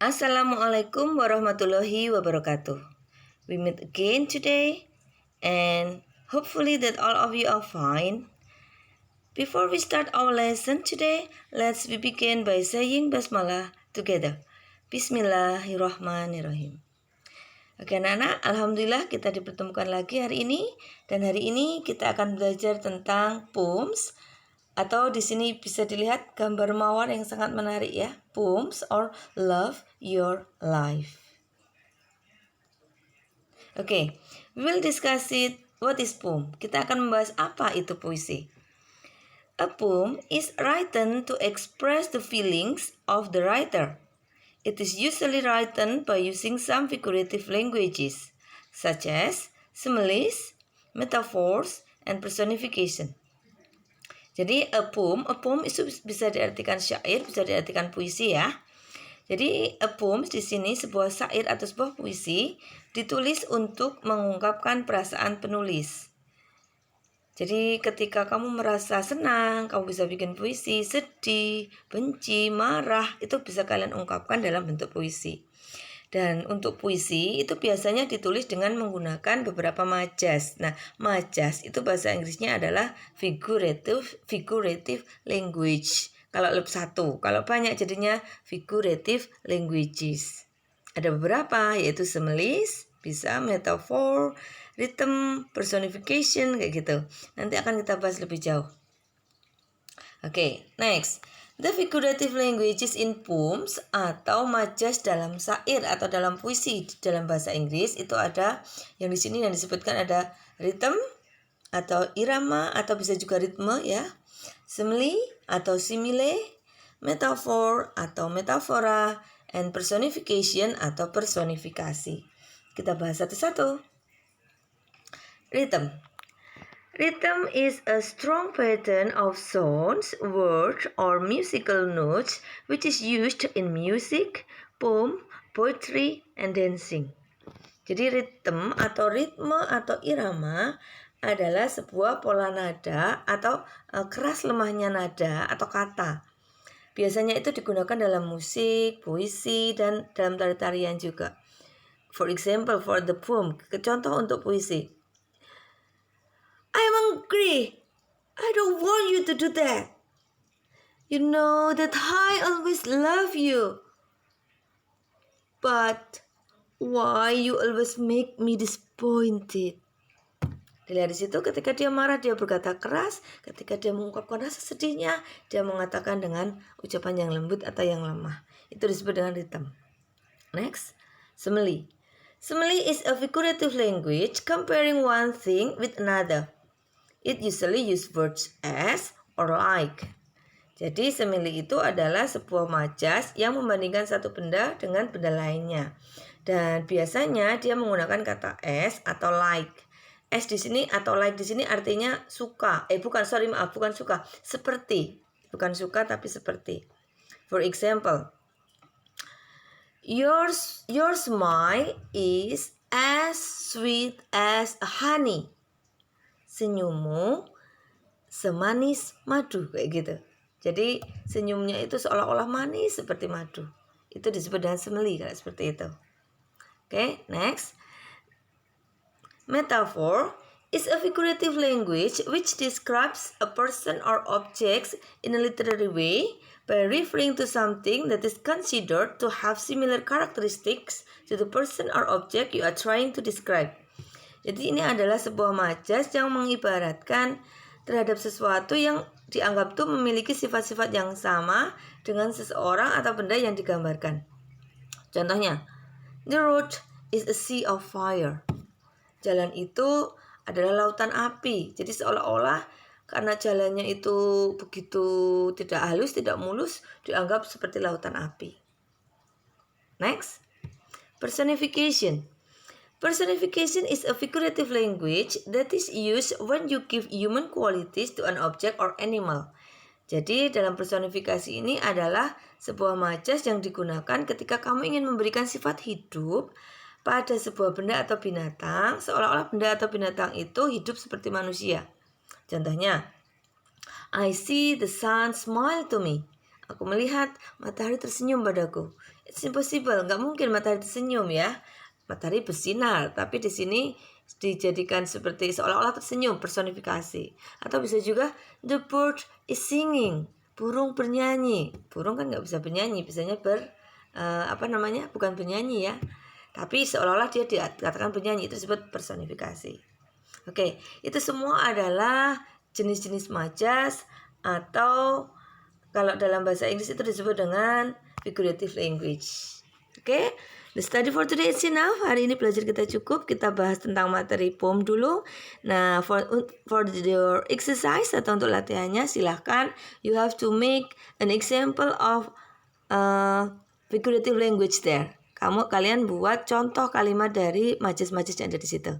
Assalamualaikum warahmatullahi wabarakatuh. We meet again today and hopefully that all of you are fine. Before we start our lesson today, let's begin by saying basmalah together. Bismillahirrahmanirrahim. Oke anak-anak, alhamdulillah kita dipertemukan lagi hari ini, dan hari ini kita akan belajar tentang poems. Atau di sini bisa dilihat gambar mawar yang sangat menarik ya. Poems or Love Your Life. Oke, we will discuss it. What is poem? Kita akan membahas apa itu puisi. A poem is written to express the feelings of the writer. It is usually written by using some figurative languages, such as similes, metaphors, and personification. Jadi a poem itu bisa diartikan syair, bisa diartikan puisi ya. Jadi a poem di sini sebuah syair atau sebuah puisi ditulis untuk mengungkapkan perasaan penulis. Jadi ketika kamu merasa senang, kamu bisa bikin puisi, sedih, benci, marah, itu bisa kalian ungkapkan dalam bentuk puisi. Dan untuk puisi itu biasanya ditulis dengan menggunakan beberapa majas. Nah, majas itu bahasa Inggrisnya adalah figurative language. Kalau satu, kalau banyak jadinya figurative languages. Ada beberapa, yaitu similes, bisa metaphor, rhythm, personification, kayak gitu. Nanti akan kita bahas lebih jauh. Oke, next. The figurative languages in poems atau majas dalam syair atau dalam puisi dalam bahasa Inggris itu ada yang di sini yang disebutkan ada rhythm atau irama atau bisa juga ritme ya, simile atau simile, metaphor atau metafora, and personification atau personifikasi. Kita bahas satu-satu. Rhythm. Rhythm is a strong pattern of sounds, words, or musical notes which is used in music, poem, poetry, and dancing. Jadi rhythm atau ritme atau irama adalah sebuah pola nada atau keras lemahnya nada atau kata. Biasanya itu digunakan dalam musik, puisi, dan dalam tari-tarian juga. For example, for the poem, contoh untuk puisi. I'm angry. I don't want you to do that. You know that I always love you. But why you always make me disappointed? Dilihat di situ ketika dia marah dia berkata keras, ketika dia mengungkapkan rasa sedihnya dia mengatakan dengan ucapan yang lembut atau yang lemah. Itu disebut dengan rhythm. Next, simile. Simile is a figurative language comparing one thing with another. It usually use words as or like. Jadi simile itu adalah sebuah majas yang membandingkan satu benda dengan benda lainnya. Dan biasanya dia menggunakan kata as atau like. As di sini atau like di sini artinya suka. Bukan suka. Seperti. Bukan suka tapi seperti. For example, your smile is as sweet as honey. Senyummu semanis madu, kayak gitu. Jadi senyumnya itu seolah-olah manis seperti madu. Itu disebut dengan simile kalau seperti itu. Oke, next. Metaphor is a figurative language which describes a person or objects in a literary way by referring to something that is considered to have similar characteristics to the person or object you are trying to describe. Jadi ini adalah sebuah majas yang mengibaratkan terhadap sesuatu yang dianggap tuh memiliki sifat-sifat yang sama dengan seseorang atau benda yang digambarkan. Contohnya, the road is a sea of fire. Jalan itu adalah lautan api. Jadi seolah-olah karena jalannya itu begitu tidak halus, tidak mulus, dianggap seperti lautan api. Next, personification. Personification is a figurative language that is used when you give human qualities to an object or animal. Jadi dalam personifikasi ini adalah sebuah majas yang digunakan ketika kamu ingin memberikan sifat hidup pada sebuah benda atau binatang, seolah-olah benda atau binatang itu hidup seperti manusia. Contohnya, I see the sun smile to me. Aku melihat matahari tersenyum padaku. It's impossible, nggak mungkin matahari tersenyum ya. Matahari bersinar, tapi di sini dijadikan seperti seolah-olah tersenyum, personifikasi. Atau bisa juga the bird is singing, burung bernyanyi. Burung kan nggak bisa bernyanyi, bisanya bukan bernyanyi ya. Tapi seolah-olah dia dikatakan penyanyi, itu disebut personifikasi. Oke, itu semua adalah jenis-jenis majas atau kalau dalam bahasa Inggris itu disebut dengan figurative language. Oke, the study for today is enough. Hari ini belajar kita cukup. Kita bahas tentang materi poem dulu. Nah, for your exercise atau untuk latihannya, silahkan you have to make an example of figurative language there. Kalian buat contoh kalimat dari majas-majas yang ada di situ.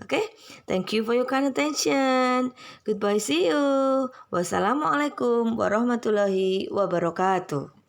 Oke, thank you for your kind attention. Goodbye, see you. Wassalamualaikum warahmatullahi wabarakatuh.